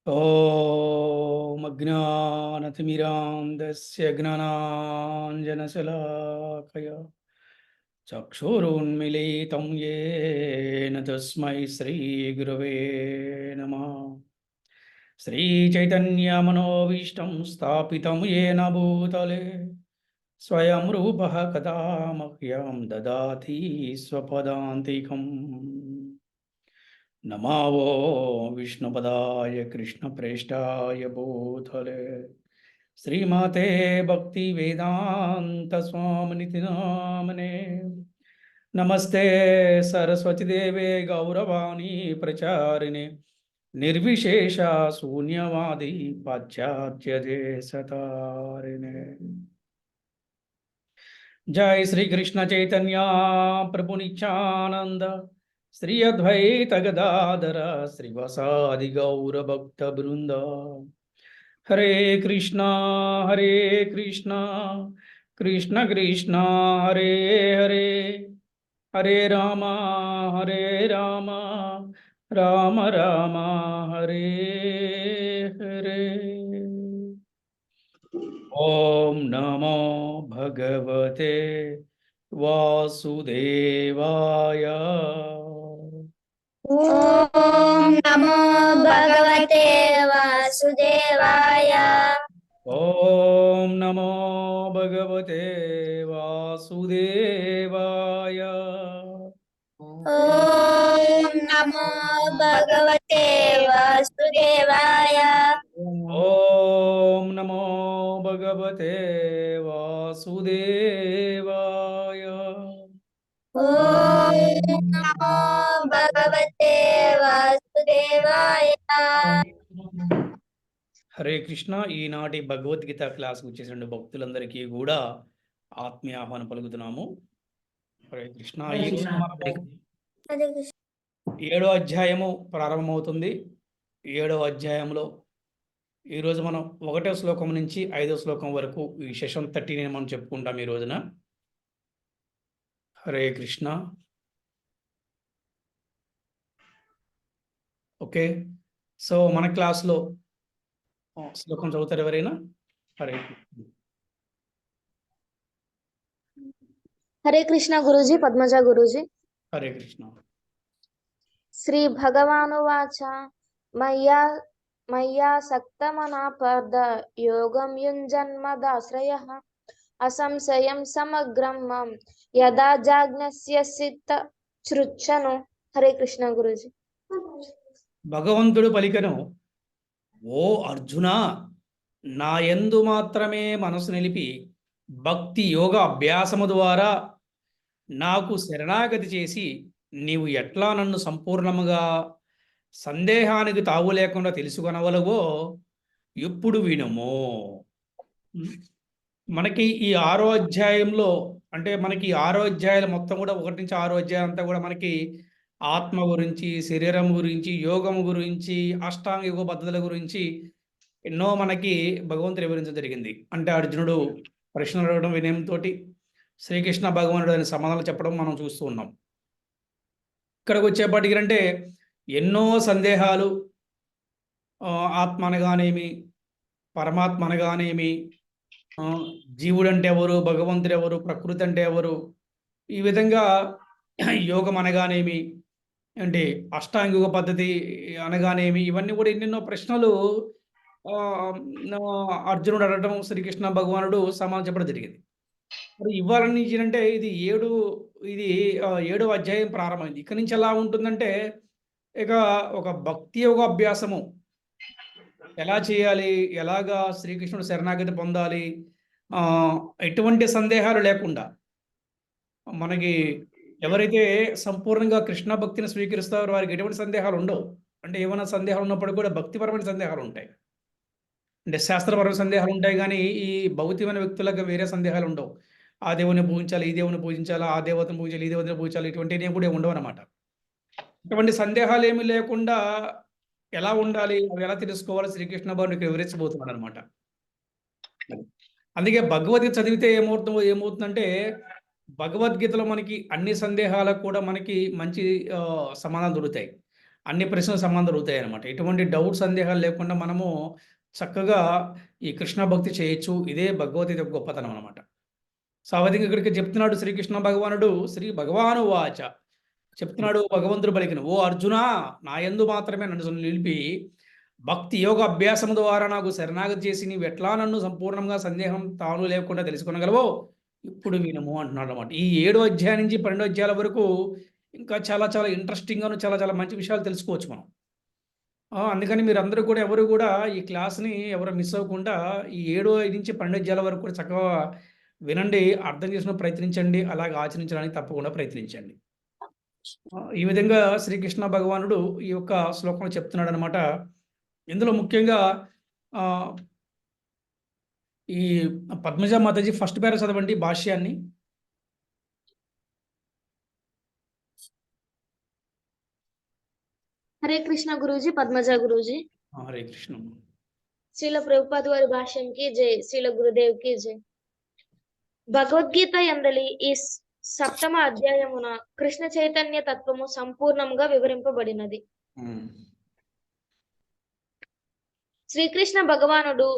ॐ अज्ञानतिमिरान्धस्य ज्ञानाञ्जनशलाकया चक्षुरुन्मीलितं येन तस्मै श्रीगुरवे नमः। श्रीचैतन्यमनोभीष्टं स्थापितं येन भूतले स्वयं रूपः कदा मह्यं ददाति स्वपदान्तिकम्। नमो विष्णुपदाय कृष्णप्रेष्ठाय भूतले श्रीमते भक्तिवेदान्तस्वामिनिति नामने। नमस्ते सरस्वती देवे गौरवाणी प्रचारिणे निर्विशेष शून्यवादी पाश्चात्य देशतारिणे। जय श्री कृष्ण चैतन्य प्रभु नित्यानंद श्री अद्वैत गदाधर श्रीवासादि गौर भक्त वृंद। हरे कृष्णा कृष्ण कृष्ण हरे हरे, हरे राम राम राम हरे हरे। ओम नमो भगवते वासुदेवाय। ओम नमो भगवते वासुदेवाय। ओम नमो भगवते वासुदेवाय। ओम नमो भगवते वासुदेवाय। ओम नमो भगवते वासुदेवाय। ओम नमो भगवते वासुदेवाय। హరే కృష్ణ. ఈనాటి భగవద్గీత క్లాస్కి వచ్చేసిన భక్తులందరికీ కూడా ఆత్మీయ ఆహ్వానం పలుకుతున్నాము. హరే కృష్ణ. ఈరోజు మనము 7వ అధ్యాయము ప్రారంభమవుతుంది. 7వ అధ్యాయంలో ఈరోజు మనం 1వ శ్లోకం నుంచి 5వ శ్లోకం వరకు ఈ సెషన్ 13 మనం చెప్పుకుంటాం ఈ రోజున. హరే కృష్ణ. ఓకే, సో మన క్లాస్లో శ్లోకం చదువుతారు ఎవరైనా? హరే హరే కృష్ణ గురూజీ. పద్మజ గురూజీ. హరే కృష్ణ. శ్రీ భగవానువాచ మయ్యా సక్తమనా పార్థ యోగం యుంజన్మదాశ్రయః అసంశయం సమగ్రం మాం యదా జాజ్ఞస్య సిద్ధ చృచ్చను. హరే కృష్ణ గురూజీ. భగవంతుడు పలికను, ఓ అర్జున, నా యందు మాత్రమే మనసు నిలిపి భక్తి యోగ అభ్యాసము ద్వారా నాకు శరణాగతి చేసి నీవు ఎట్లా నన్ను సంపూర్ణముగా సందేహానికి తావు లేకుండా తెలుసుకొనవలవో ఇప్పుడు వినుము. మనకి ఈ 6వ అధ్యాయంలో, అంటే మనకి 6వ అధ్యాయాలు మొత్తం కూడా 1 నుంచి 6వ అధ్యాయం అంతా కూడా మనకి ఆత్మ గురించి, శరీరం గురించి, యోగము గురించి, అష్టాంగ యోగ పద్ధతుల గురించి ఎన్నో మనకి భగవంతుడు వివరించడం జరిగింది. అంటే అర్జునుడు ప్రశ్నలు అడగడం వినయంతో శ్రీకృష్ణ భగవానుడు దాని సమాధానాలు చెప్పడం మనం చూస్తూ ఉన్నాం. ఇక్కడికి వచ్చేప్పటికి అంటే ఎన్నో సందేహాలు, ఆత్మ అనగానేమి, పరమాత్మ అనగానేమి, జీవుడు అంటే ఎవరు, భగవంతుడు ఎవరు, ప్రకృతి అంటే ఎవరు, ఈ విధంగా యోగం అనగానేమి, అంటే అష్టాంగిక పద్ధతి అనగానేమి, ఇవన్నీ కూడా ఎన్నెన్నో ప్రశ్నలు అర్జునుడు అడగడం, శ్రీకృష్ణ భగవానుడు సమాధానం చెప్పడం జరిగింది. మరి ఇవాళ నుంచి అంటే ఇది 7వ అధ్యాయం ప్రారంభమైంది. ఇక్కడి నుంచి ఎలా ఉంటుందంటే, ఇక ఒక భక్తి యోగ అభ్యాసము ఎలా చేయాలి, ఎలాగా శ్రీకృష్ణుడు శరణాగతి పొందాలి, ఎటువంటి సందేహాలు లేకుండా, మనకి ఎవరైతే సంపూర్ణంగా కృష్ణ భక్తిని స్వీకరిస్తారో వారికి ఎటువంటి సందేహాలు ఉండవు. అంటే ఏమైనా సందేహాలు ఉన్నప్పుడు కూడా భక్తిపరమైన సందేహాలు ఉంటాయి, అంటే శాస్త్రపరమైన సందేహాలు ఉంటాయి, కానీ ఈ భౌతికమైన వ్యక్తులకు వేరే సందేహాలు ఉండవు. ఆ దేవుని పూజించాలి, ఈ దేవుని పూజించాలి, ఆ దేవతను పూజించాలి, ఈ దేవతను పూజించాలి, ఇటువంటివి కూడా ఉండవు అన్నమాట. ఇటువంటి సందేహాలు ఏమీ లేకుండా ఎలా ఉండాలి, అవి ఎలా తెలుసుకోవాలి, శ్రీకృష్ణ భగవానుడికి వివరించబోతున్నాడు అనమాట. అందుకే భగవద్గీత చదివితే ఏమవుతుందంటే, భగవద్గీతలో మనకి అన్ని సందేహాలకు కూడా మనకి మంచి సమాధానం దొరుకుతాయి. అన్ని ప్రశ్నలకు సమాధానం దొరుకుతాయన్నమాట. ఎటువంటి డౌట్ సందేహాలు లేకుండా మనము చక్కగా ఈ కృష్ణ భక్తి చేయొచ్చు. ఇదే భగవద్గీత యొక్క గొప్పతనం అన్నమాట. సో, ఆ విధంగా ఇక్కడికి చెప్తున్నాడు శ్రీకృష్ణ భగవానుడు, శ్రీ భగవాను వాచ చెప్తున్నాడు భగవంతుడు పలికిన, "ఓ అర్జునా, నా యందు మాత్రమే నన్ను నిలిపి భక్తి యోగ అభ్యాసం ద్వారా నాకు శరణాగతి చేసి నీవు ఎట్లా నన్ను సంపూర్ణంగా సందేహం తాను లేకుండా తెలుసుకొనగలవో ఇప్పుడు వినుము" అంటున్నాడు అనమాట. ఈ 7వ అధ్యాయం నుంచి 12వ అధ్యాయాల వరకు ఇంకా చాలా చాలా ఇంట్రెస్టింగ్గాను చాలా చాలా మంచి విషయాలు తెలుసుకోవచ్చు మనం. అందుకని మీరందరూ కూడా ఎవరు కూడా ఈ క్లాస్‌ని ఎవరు మిస్ అవ్వకుండా ఈ 7 నుంచి 12 అధ్యాయాల వరకు కూడా చక్కగా వినండి, అర్థం చేసుకునే ప్రయత్నించండి, అలాగే ఆచరించడానికి తప్పకుండా ప్రయత్నించండి. ఈ విధంగా శ్రీకృష్ణ భగవానుడు ఈ యొక్క శ్లోకంలో చెప్తున్నాడనమాట. ఇందులో ముఖ్యంగా ఆహ్, ఈ పద్మజ మాతాజీ ఫస్ట్ పేరా చదవండి భాష్యాన్ని. హరే కృష్ణ గురూజీ, పద్మజ గురూజీ. హరే కృష్ణ. శ్రీల ప్రభుపాద వారి భాష్యంకి జై, శ్రీల గురుదేవ్కి జై. భగవద్గీత యందలి ఈ సప్తమ అధ్యాయమున కృష్ణ చైతన్య తత్వము సంపూర్ణంగా వివరింపబడినది. శ్రీకృష్ణ భగవానుడు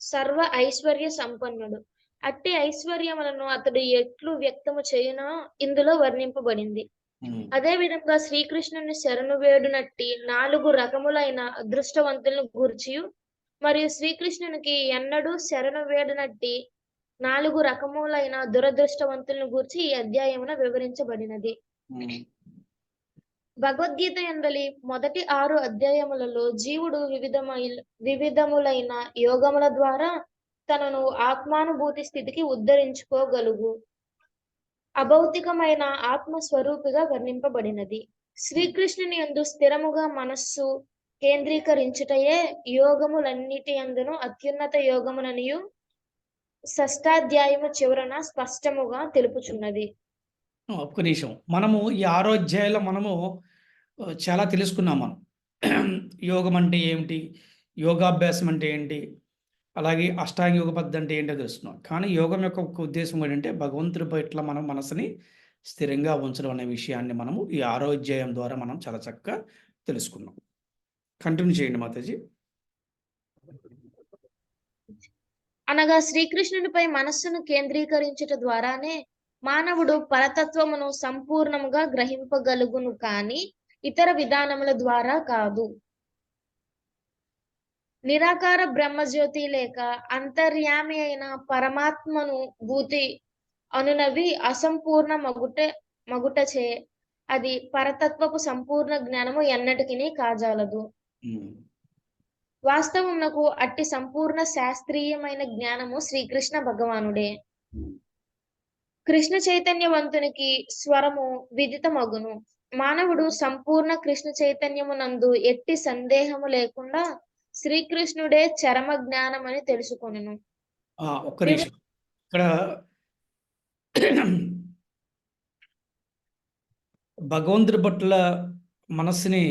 సర్వ ఐశ్వర్య సంపన్నుడు. అట్టి ఐశ్వర్యములను అతడు ఎట్లు వ్యక్తము చేయునో ఇందులో వర్ణింపబడింది. అదే విధంగా శ్రీకృష్ణుని శరణు వేడునట్టి 4 రకములైన అదృష్టవంతులను గూర్చియు మరియు శ్రీకృష్ణునికి ఎన్నడూ శరణు వేడునట్టి 4 రకములైన దురదృష్టవంతులను గూర్చి ఈ అధ్యాయమున వివరించబడినది. భగవద్గీత యందలి మొదటి 6 అధ్యాయములలో జీవుడు వివిధములైన యోగముల ద్వారా తనను ఆత్మానుభూతి స్థితికి ఉద్ధరించుకోగలుగు అభౌతికమైన ఆత్మస్వరూపిగా వర్ణింపబడినది. శ్రీకృష్ణుని యందు స్థిరముగా మనస్సు కేంద్రీకరించుటయే యోగములన్నిటి యందును అత్యున్నత యోగముననియు షష్ఠాధ్యాయము చివరన స్పష్టముగా తెలుపుచున్నది. ఒక్క నిమిషం. మనము ఈ 6వ అధ్యాయంలో మనము చాలా తెలుసుకున్నాం మనం. యోగం అంటే ఏమిటి? యోగాభ్యాసం అంటే ఏంటి? అలాగే అష్టాంగ యోగ పద్ధతి అంటే ఏంటో తెలుసుకున్నాం. కానీ యోగం యొక్క ఒక ఉద్దేశం ఏంటంటే భగవంతుడి పట్ల మనం మనసుని స్థిరంగా ఉంచడం అనే విషయాన్ని మనము ఈ 6వ అధ్యాయం ద్వారా మనం చాలా చక్కగా తెలుసుకున్నాం. కంటిన్యూ చేయండి మాతాజీ. అనగా శ్రీకృష్ణునిపై మనస్సును కేంద్రీకరించుట ద్వారానే మానవుడు పరతత్వమును సంపూర్ణముగా గ్రహింపగలుగును కానీ ఇతర విధానముల ద్వారా కాదు. నిరాకార బ్రహ్మజ్యోతి లేక అంతర్యామి అయిన పరమాత్మను భూతి అనునవి అసంపూర్ణ మగుటచే అది పరతత్వపు సంపూర్ణ జ్ఞానము ఎన్నటికి కాజాలదు. వాస్తవమునకు అట్టి సంపూర్ణ శాస్త్రీయమైన జ్ఞానము శ్రీకృష్ణ భగవానుడే. కృష్ణ చైతన్యవంతునికి స్వరము విదితమగును. మానవుడు సంపూర్ణ కృష్ణ చైతన్యమునందు ఎట్టి సందేహము లేకుండా శ్రీకృష్ణుడే చరమ జ్ఞానం అని తెలుసుకొనును. ఒక్క నిమిషం. ఇక్కడ భగవంతుడి పట్ల మనస్సుని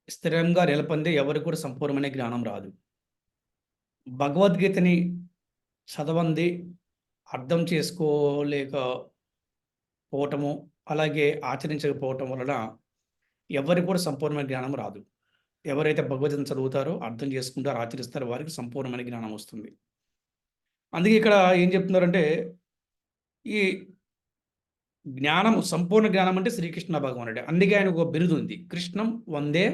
స్థిరంగా నిలపందే ఎవరికి కూడా సంపూర్ణమైన జ్ఞానం రాదు. భగవద్గీతని చదవంది అర్థం చేసుకోలేకపోవటము అలాగే ఆచరించకపోవటం వలన ఎవరికి కూడా సంపూర్ణమైన జ్ఞానం రాదు. ఎవరైతే భగవద్గీతను చదువుతారో అర్థం చేసుకుంటారో ఆచరిస్తారో వారికి సంపూర్ణమైన జ్ఞానం వస్తుంది. అందుకే ఇక్కడ ఏం చెప్తున్నారంటే ఈ జ్ఞానము సంపూర్ణ జ్ఞానం అంటే శ్రీకృష్ణ భగవానుడే. అందుకే ఆయన ఒక బిరుదు ఉంది, కృష్ణం వందే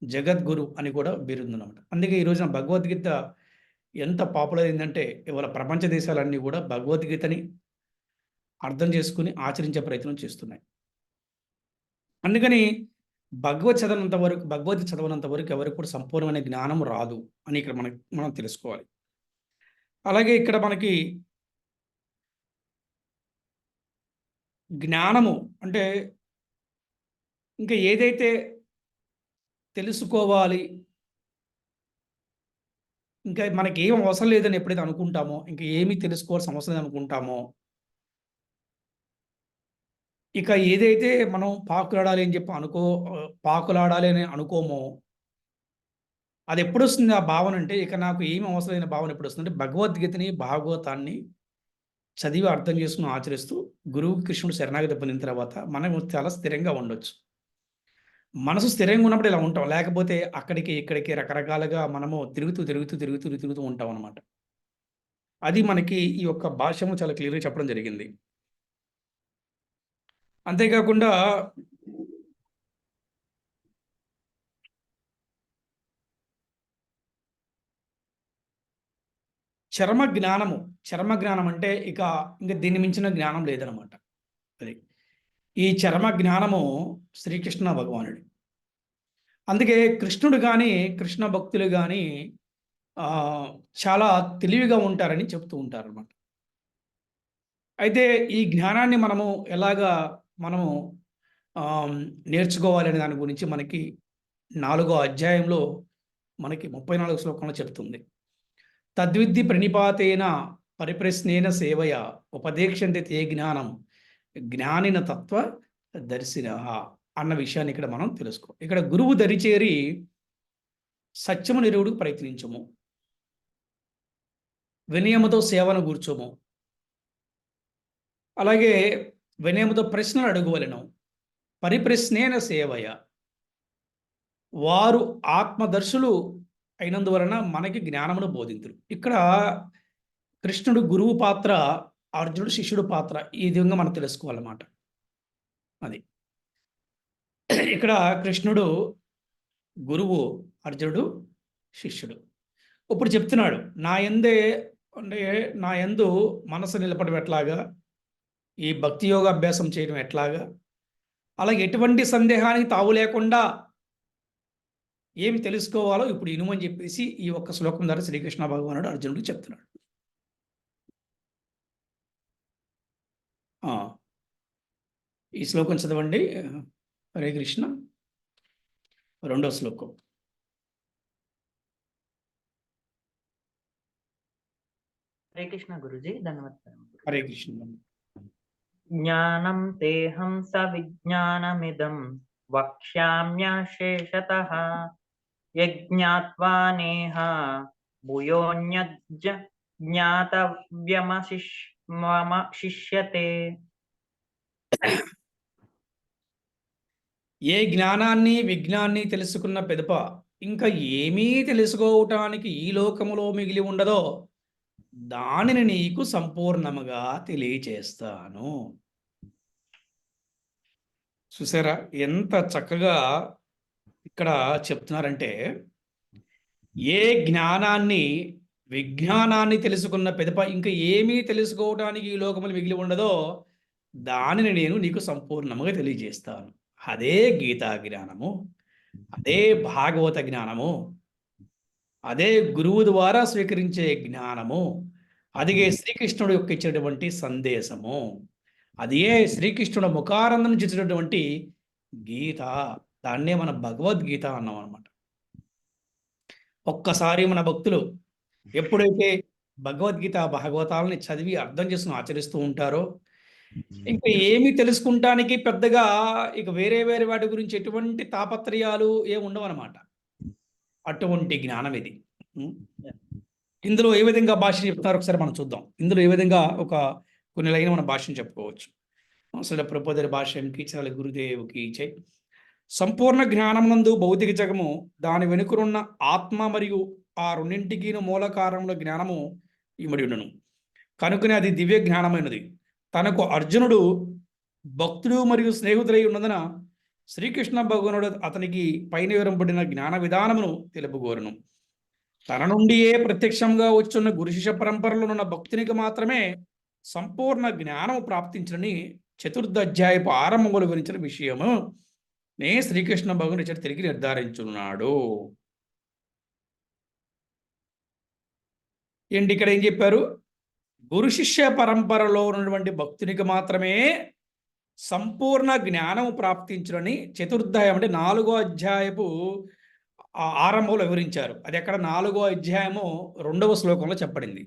జగద్గురు అని కూడా బిరుదు అన్నమాట. అందుకే ఈ రోజున భగవద్గీత ఎంత పాపులర్ అయిందంటే ఇవాళ ప్రపంచ దేశాలన్నీ కూడా భగవద్గీతని అర్థం చేసుకుని ఆచరించే ప్రయత్నం చేస్తున్నాయి. అందుకని భగవద్గీత చదవనంత వరకు ఎవరికి కూడా సంపూర్ణమైన జ్ఞానం రాదు అని ఇక్కడ మనం తెలుసుకోవాలి. అలాగే ఇక్కడ మనకి జ్ఞానము అంటే ఇంకా ఏదైతే తెలుసుకోవాలి, ఇంకా మనకి ఏం అవసరం లేదని ఎప్పుడైతే అనుకుంటామో, ఇంకా ఏమీ తెలుసుకోవాల్సిన అవసరం లేదు అనుకుంటామో, ఇక ఏదైతే మనం పాకులాడాలి అని అనుకోమో అది ఎప్పుడు వస్తుంది ఆ భావన అంటే, ఇక నాకు ఏమి అవసరమైన భావన ఎప్పుడు వస్తుంది అంటే భగవద్గీతని భాగవతాన్ని చదివి అర్థం చేసుకుని ఆచరిస్తూ గురువు కృష్ణుడు శరణాగతి పొందిన తర్వాత మనం చాలా స్థిరంగా ఉండొచ్చు. మనసు స్థిరంగా ఉన్నప్పుడు ఇలా ఉంటాం. లేకపోతే అక్కడికి, ఇక్కడికి రకరకాలుగా మనము తిరుగుతూ ఉంటాం అనమాట. అది మనకి ఈ యొక్క భాష్యము చాలా క్లియర్‌గా చెప్పడం జరిగింది. అంతేకాకుండా చరమ జ్ఞానం అంటే ఇంక దీన్ని మించిన జ్ఞానం లేదనమాట. అది. ఈ చరమ జ్ఞానము శ్రీకృష్ణ భగవానుడు. అందుకే కృష్ణుడు గాని, కృష్ణ భక్తులు గాని చాలా తెలివిగా ఉంటారని చెప్తూ ఉంటారనమాట. అయితే ఈ జ్ఞానాన్ని ఎలాగా మనము నేర్చుకోవాలి అనే దాని గురించి మనకి 4వ అధ్యాయంలో మనకి 34వ శ్లోకంలో చెప్తుంది. తద్విద్ధి ప్రణిపాతేన పరిప్రశ్నేన సేవయ ఉపదేక్షంతే తే జ్ఞానం జ్ఞానిన తత్వ దర్శినః అన్న విషయాన్ని ఇక్కడ మనం తెలుసుకో. ఇక్కడ గురువు దరిచేరి సత్యము నిరువుడుకు ప్రయత్నించము, వినయముతో సేవను కూర్చోము, అలాగే వినయముతో ప్రశ్నలు అడుగువలెను, పరిప్రశ్నేన సేవయ వారు ఆత్మదర్శులు అయినందువలన మనకి జ్ఞానమును బోధింతురు. ఇక్కడ కృష్ణుడు గురువు పాత్ర, అర్జునుడు శిష్యుడు పాత్ర ఈ విధంగా మనం తెలుసుకోవాలన్నమాట. అది ఇక్కడ కృష్ణుడు గురువు, అర్జునుడు శిష్యుడు. ఇప్పుడు చెప్తున్నాడు, నా యందు మనసు నిలపడం ఎట్లాగా, ఈ భక్తి యోగ అభ్యాసం చేయడం ఎట్లాగా, అలాగే ఎటువంటి సందేహానికి తావు లేకుండా ఏమి తెలుసుకోవాలో ఇప్పుడు ఇనుమని చెప్పేసి ఈ ఒక్క శ్లోకం ద్వారా శ్రీకృష్ణ భగవానుడు అర్జునుడికి చెప్తున్నాడు. ఈ శ్లోకం చదవండి. హరే కృష్ణ. 2వ శ్లోకం. హరే కృష్ణ గురుజీ, ధన్యవాదాలు. హరే కృష్ణ. జ్ఞానం తేహం సవిజ్ఞానమిదం వక్ష్యామ్యశేషతః యజ్ఞాత్వా నేహ భూయోన్యజ్జ జ్ఞాతవ్యమశిష్యతే. ఏ జ్ఞానాన్ని విజ్ఞాన్ని తెలుసుకున్న పెదప ఇంకా ఏమీ తెలుసుకోవటానికి ఈ లోకములో మిగిలి ఉండదో దానిని నీకు సంపూర్ణముగా తెలియచేస్తాను. చూసారా ఎంత చక్కగా ఇక్కడ చెప్తున్నారంటే, ఏ జ్ఞానాన్ని విజ్ఞానాన్ని తెలుసుకున్న పెదప ఇంకా ఏమీ తెలుసుకోవటానికి ఈ లోకములు మిగిలి ఉండదో దానిని నేను నీకు సంపూర్ణముగా తెలియజేస్తాను. అదే గీతా జ్ఞానము, అదే భాగవత జ్ఞానము, అదే గురువు ద్వారా స్వీకరించే జ్ఞానము, అదిగే శ్రీకృష్ణుడు యొక్క ఇచ్చినటువంటి సందేశము, అదే శ్రీకృష్ణుడు ముఖారంధం చేసినటువంటి గీత. దాన్నే మన భగవద్గీత అన్నాం అనమాట. ఒక్కసారి మన భక్తులు ఎప్పుడైతే భగవద్గీత భాగవతాలని చదివి అర్థం చేసుకుని ఆచరిస్తూ ఉంటారో ఇంకా ఏమి తెలుసుకుంటానికి పెద్దగా ఇక వేరే వాటి గురించి ఎటువంటి తాపత్రయాలు ఏమి ఉండవన్నమాట. అటువంటి జ్ఞానం ఇది. ఇందులో ఏ విధంగా భాష చెప్తున్నారు ఒకసారి మనం చూద్దాం. ఇందులో ఏ విధంగా కొన్ని లైన్ మన భాషను చెప్పుకోవచ్చు. అసలు ప్రభుపాదుల భాష్యంకి చాలా గురుదేవుకి జై. సంపూర్ణ జ్ఞానమునందు భౌతిక జగము, దాని వెనుకనున్న ఆత్మ మరియు ఆ రెండింటికి మూల కారణంలో జ్ఞానము ఇమిడి ఉండును. కనుకనే అది దివ్య జ్ఞానమైనది. తనకు అర్జునుడు భక్తుడు మరియు స్నేహితులై ఉన్నందున శ్రీకృష్ణ భగవానుడు అతనికి పైన వివరింపబడిన జ్ఞాన విధానమును తెలుపుకోరును. తన నుండియే ప్రత్యక్షంగా వచ్చున్న గురు శిష్య పరంపరలో ఉన్న భక్తునికి మాత్రమే సంపూర్ణ జ్ఞానము ప్రాప్తించని 4వ అధ్యాయపు ఆరంభంలో వివరించిన విషయము నే శ్రీకృష్ణ భగవానుడు తిరిగి నిర్ధారించున్నాడు. ఏంటి ఇక్కడ ఏం చెప్పారు? గురు శిష్య పరంపరలో ఉన్నటువంటి భక్తునికి మాత్రమే సంపూర్ణ జ్ఞానము ప్రాప్తించునని 4వ అధ్యాయం అంటే 4వ అధ్యాయపు ఆరంభంలో వివరించారు. అది అక్కడ 4వ అధ్యాయము 2వ శ్లోకంలో చెప్పబడింది.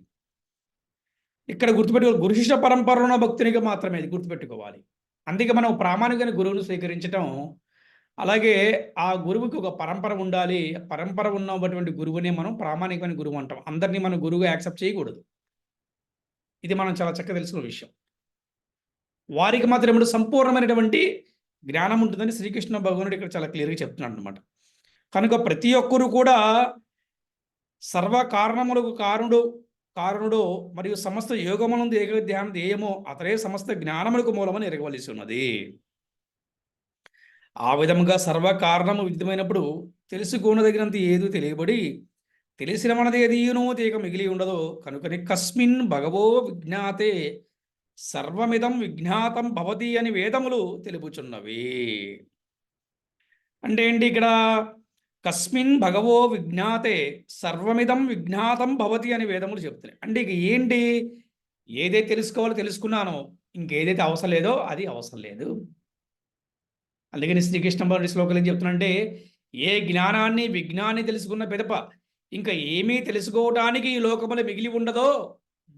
ఇక్కడ గుర్తుపెట్టుకోవాలి, గురు శిష్య పరంపరలో ఉన్న భక్తునికి మాత్రమే ఇది గుర్తుపెట్టుకోవాలి. అందుకే మనం ప్రామాణికమైన గురువును స్వీకరించడం, అలాగే ఆ గురువుకి ఒక పరంపర ఉండాలి. పరంపర ఉన్నటువంటి గురువునే మనం ప్రామాణికమైన గురువు అంటాం. అందరినీ మనం గురువుగా యాక్సెప్ట్ చేయకూడదు. ఇది మనం చాలా చక్కగా తెలుసుకున్న విషయం. వారికి మాత్రం ఇప్పుడు సంపూర్ణమైనటువంటి జ్ఞానం ఉంటుందని శ్రీకృష్ణ భగవానుడు ఇక్కడ చాలా క్లియర్గా చెప్తున్నాడు అనమాట. కనుక ప్రతి ఒక్కరు కూడా సర్వ కారణములకు కారణుడు మరియు సమస్త యోగమునందు ఏక ధ్యానం ధ్యేయమో అతడే సమస్త జ్ఞానములకు మూలమని ఎరగవలసి ఉన్నది. ఆ విధముగా సర్వ కారణము విదితమైనప్పుడు తెలుసుకోనదగినంత ఏదో తెలియబడి తెలిసిన మనది ఏదీనో తీక మిగిలి ఉండదు. కనుకని కస్మిన్ భగవో విజ్ఞాతే సర్వమిదం విజ్ఞాతం భవతి అని వేదములు తెలుపుచున్నవి. అంటే ఏంటి ఇక్కడ? కస్మిన్ భగవో విజ్ఞాతే సర్వమిదం విజ్ఞాతం భవతి అని వేదములు చెప్తున్నాయి. అంటే ఇక ఏంటి? ఏదైతే తెలుసుకోవాలో తెలుసుకున్నానో, ఇంకేదైతే అవసరం లేదో అది అవసరం లేదు. అందుకని శ్రీకృష్ణ భగవానుడి శ్లోకాలు ఏం చెప్తున్నానంటే, ఏ జ్ఞానాన్ని విజ్ఞాన్ని తెలుసుకున్న పిదప ఇంకా ఏమీ తెలుసుకోవటానికి ఈ లోకములో మిగిలి ఉండదో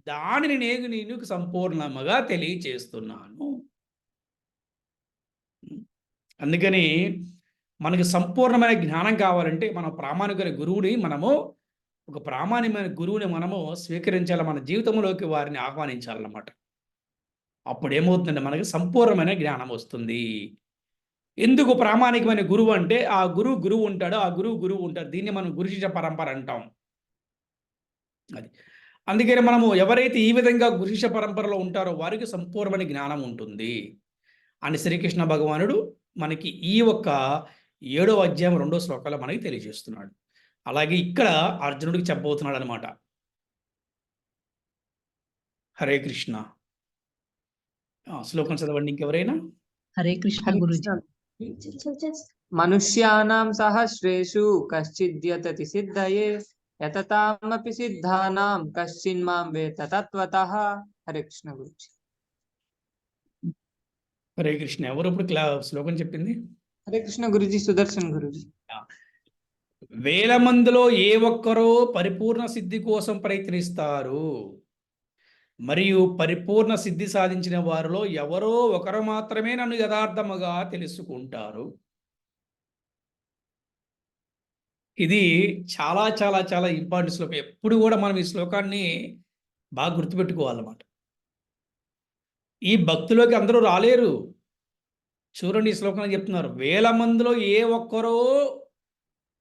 దానిని నేను నీకు సంపూర్ణముగా తెలియచేస్తున్నాను. అందుకని మనకి సంపూర్ణమైన జ్ఞానం కావాలంటే మన ప్రామాణికమైన గురువుని మనము స్వీకరించాలి. మన జీవితంలోకి వారిని ఆహ్వానించాలన్నమాట. అప్పుడు ఏమవుతుందంటే మనకి సంపూర్ణమైన జ్ఞానం వస్తుంది. ఎందుకు ప్రామాణికమైన గురువు అంటే ఆ గురువు ఉంటాడు, ఆ గురువు ఉంటాడు. దీన్ని మనం గురు శిష్య పరంపర అంటాం. అది అందుకని మనము ఎవరైతే ఈ విధంగా గురు శిష్య పరంపరలో ఉంటారో వారికి సంపూర్ణమైన జ్ఞానం ఉంటుంది అని శ్రీకృష్ణ భగవానుడు మనకి ఈ ఒక్క 7వ అధ్యాయం 2వ శ్లోకాలు మనకి తెలియజేస్తున్నాడు. అలాగే ఇక్కడ అర్జునుడికి చెప్పబోతున్నాడు అనమాట. హరే కృష్ణ. శ్లోకం చదవండి ఇంకెవరైనా. హరే కృష్ణ గురుజీ. మనుష్యానాం సహస్రేషు కశ్చిద్యతతి సిద్ధయే యతతామపి సిద్ధానాం కశ్చిన్మాం వేత్త తత్వతః. హరే కృష్ణ గురుజీ. హరే కృష్ణ. ఎవరు ఇప్పుడు శ్లోకం చెప్పింది? హరే కృష్ణ గురుజీ. సుదర్శన్ గురుజీ. వేల మందిలో ఏ ఒక్కరో పరిపూర్ణ సిద్ధి కోసం ప్రయత్నిస్తారు, మరియు పరిపూర్ణ సిద్ధి సాధించిన వారిలో ఎవరో ఒకరు మాత్రమే నన్ను యథార్థముగా తెలుసుకుంటారు. ఇది చాలా చాలా చాలా ఇంపార్టెంట్ శ్లోకం. ఎప్పుడు కూడా మనం ఈ శ్లోకాన్ని బాగా గుర్తుపెట్టుకోవాలన్నమాట. ఈ భక్తిలోకి అందరూ రాలేరు. చూడండి, ఈ శ్లోకంలో చెప్తున్నారు, వేల మందిలో ఏ ఒక్కరో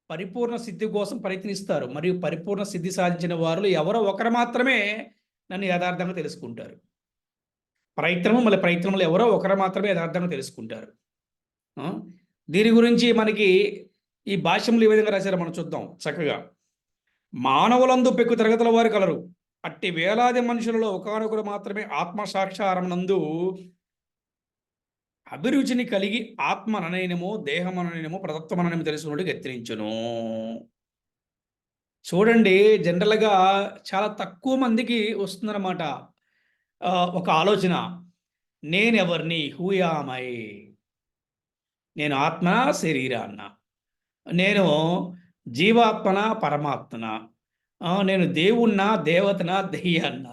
పరిపూర్ణ సిద్ధి కోసం ప్రయత్నిస్తారు, మరియు పరిపూర్ణ సిద్ధి సాధించిన వారిలో ఎవరో ఒకరు మాత్రమే నన్ను యథార్థంగా తెలుసుకుంటారు. ప్రయత్నంలో ఎవరో ఒకరు మాత్రమే యథార్థంగా తెలుసుకుంటారు. దీని గురించి మనకి ఈ భాష్యంలో ఏ విధంగా రాశారో మనం చూద్దాం చక్కగా. మానవులందు పెక్కు తరగతుల వారు కలరు, అట్టి వేలాది మనుషులలో ఒకనొకరు మాత్రమే ఆత్మసాక్షారమునందు అభిరుచిని కలిగి ఆత్మననయనమో దేహమనయనమో ప్రదత్వమనయనమో తెలుసుకున్నట్టు ఎత్తిరించును. చూడండి, జనరల్గా చాలా తక్కువ మందికి వస్తుందన్నమాట ఒక ఆలోచన, నేనెవరిని, హూయామై, నేను ఆత్మ శరీరాన్న, నేను జీవాత్మన పరమాత్మన, నేను దేవుణ్ణ దేవతన దెయ్యాన్న,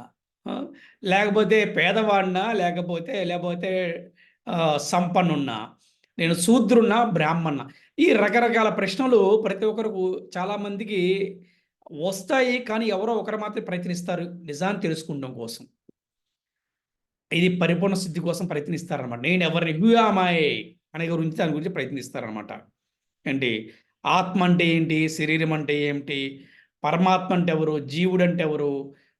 లేకపోతే పేదవాడినా లేకపోతే సంపన్నున్నా, నేను శూద్రున్నా బ్రాహ్మణ. ఈ రకరకాల ప్రశ్నలు ప్రతి ఒక్కరికి చాలామందికి వస్తాయి. కానీ ఎవరో ఒకరు మాత్రమే ప్రయత్నిస్తారు నిజాన్ని తెలుసుకోవడం కోసం. ఇది పరిపూర్ణ సిద్ధి కోసం ప్రయత్నిస్తారనమాట. నేను ఎవరిని, హ్యూయామాయ్ అనే గురించి దాని గురించి ప్రయత్నిస్తారనమాట. ఏంటి ఆత్మ అంటే ఏంటి, శరీరం అంటే ఏమిటి, పరమాత్మ అంటే ఎవరు, జీవుడు అంటే ఎవరు,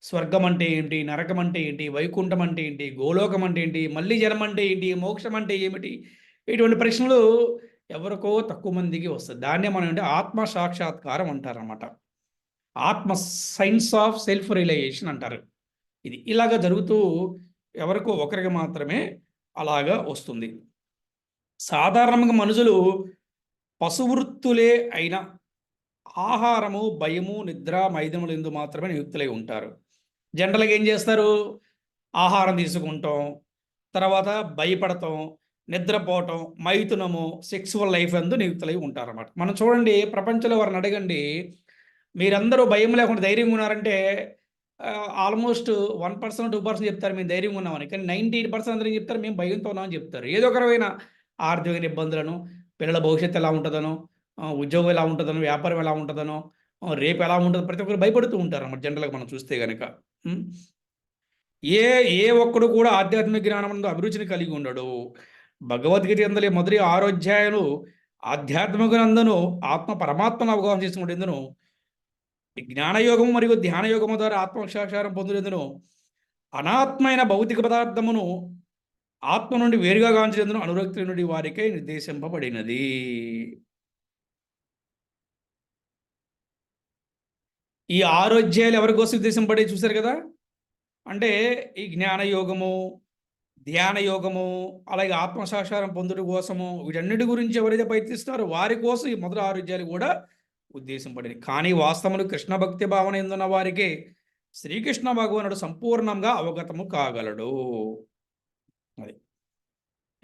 స్వర్గం అంటే ఏంటి, నరకం అంటే ఏంటి, వైకుంఠం అంటే ఏంటి, గోలోకం అంటే ఏంటి, మళ్ళీ జన్మ అంటే ఏంటి, మోక్షం అంటే ఏమిటి, ఇటువంటి ప్రశ్నలు ఎవరికో తక్కువ మందికి వస్తుంది. దాన్నే మనం అంటే ఆత్మ సాక్షాత్కారం అంటారనమాట. ఆత్మ సైన్స్ ఆఫ్ సెల్ఫ్ రియలైజేషన్ అంటారు. ఇది ఇలాగా జరుగుతూ ఎవరికో ఒకరికి మాత్రమే అలాగా వస్తుంది. సాధారణంగా మనుషులు పశువృత్తులే అయిన ఆహారము, భయము, నిద్ర, మైదములు ఎందు మాత్రమే నియుక్తులై ఉంటారు. జనరల్గా ఏం చేస్తారు, ఆహారం తీసుకుంటాం, తర్వాత భయపడటం, నిద్రపోవటం, మైథునము, సెక్సువల్ లైఫ్ అందు నియుక్తులై ఉంటారన్నమాట. మనం చూడండి, ప్రపంచంలో వారిని అడగండి, మీరందరూ భయం లేకుండా ధైర్యంగా ఉన్నారంటే ఆల్మోస్ట్ 1% 2% చెప్తారు మేము ధైర్యంగా ఉన్నామని. కానీ 98% అందరూ చెప్తారు మేము భయంతో ఉన్నామని చెప్తారు. ఏదో ఒక రకమైన ఆర్థిక ఇబ్బందులను, పిల్లల భవిష్యత్తు ఎలా ఉంటుందనో, ఉద్యోగం ఎలా ఉంటుందనో, వ్యాపారం ఎలా ఉంటుందనో, రేపు ఎలా ఉంటుందో ప్రతి ఒక్కరు భయపడుతూ ఉంటారు అన్నమాట. జనరల్గా మనం చూస్తే కనుక ఏ ఒక్కడు కూడా ఆధ్యాత్మిక జ్ఞానం అభిరుచిని కలిగి ఉండడు. భగవద్గీత ఎందలి మొదటి 6 అధ్యాయాలు ఆధ్యాత్మికనందును ఆత్మ పరమాత్మను అవగాహన చేసుకునేందును జ్ఞానయోగము మరియు ధ్యానయోగము ద్వారా ఆత్మసాక్షాత్కారం పొందేందును అనాత్మైన భౌతిక పదార్థమును ఆత్మ నుండి వేరుగా గాంచేందును అనురక్తి నుండి వారికే నిర్దేశింపబడినది. ఈ 6 అధ్యాయాలు ఎవరి కోసం ఉద్దేశింపబడి చూశారు కదా. అంటే ఈ జ్ఞానయోగము, ధ్యాన యోగము, అలాగే ఆత్మసాక్షాత్కారం పొందుట కోసము, వీటన్నిటి గురించి ఎవరైతే ప్రయత్నిస్తారో వారి కోసం ఈ మొదటి 6 అధ్యాయాలు కూడా ఉద్దేశింపబడింది. కానీ వాస్తవములు కృష్ణ భక్తి భావన ఎందున్న వారికి శ్రీకృష్ణ భగవానుడు సంపూర్ణంగా అవగతము కాగలడు. అది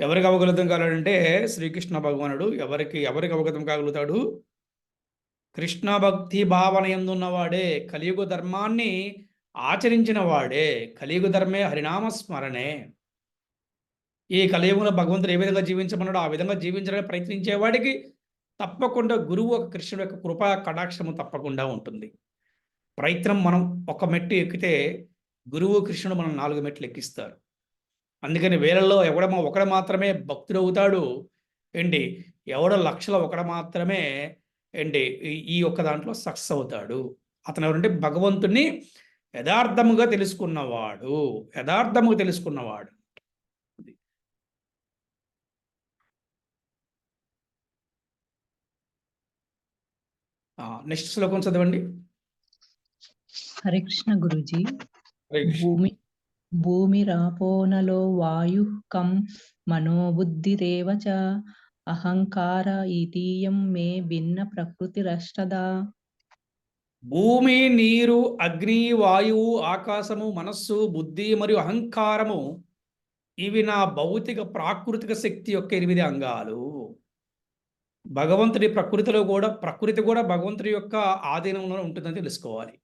ఎవరికి అవగతం కాగలడంటే శ్రీకృష్ణ భగవానుడు ఎవరికి అవగతం కాగలుగుతాడు? కృష్ణ భక్తి భావన ఎందున్నవాడే, కలియుగ ధర్మాన్ని ఆచరించిన వాడే. కలియుగ ధర్మే హరినామ స్మరణే. ఈ కలియుగంలో భగవంతుడు ఏ విధంగా జీవించమన్నాడో ఆ విధంగా జీవించడానికి ప్రయత్నించేవాడికి తప్పకుండా గురువు ఒక కృష్ణుడు యొక్క కృపా కటాక్షము తప్పకుండా ఉంటుంది. ప్రయత్నం మనం ఒక మెట్టు ఎక్కితే గురువు కృష్ణుడు మనం 4 మెట్లు ఎక్కిస్తారు. అందుకని వేలల్లో ఒకడు మాత్రమే భక్తుడు అవుతాడు ఏంటి, ఎవడో లక్షల ఒకడు మాత్రమే ఏంటి ఈ ఒక్క దాంట్లో సక్సెస్ అవుతాడు. అతను ఎవరంటే భగవంతుణ్ణి యథార్థముగా తెలుసుకున్నవాడు. నెక్స్ట్ శ్లోకం చదవండి. హరే కృష్ణ గురుజీ. హరే కృష్ణ. భూమిరాపోనలో వాయు కం మనోబుద్ధిరేవ చ అహంకార ఈతీయం మే భిన్న ప్రకృతిరష్టదా. భూమి, నీరు, అగ్ని, వాయువు, ఆకాశము, మనస్సు, బుద్ధి మరియు అహంకారము ఇవి నా భౌతిక ప్రాకృతిక శక్తి యొక్క 8 అంగాలు. భగవంతుడి ప్రకృతి కూడా భగవంతుడి యొక్క ఆధీనంలో ఉంటుందని తెలుసుకోవాలి.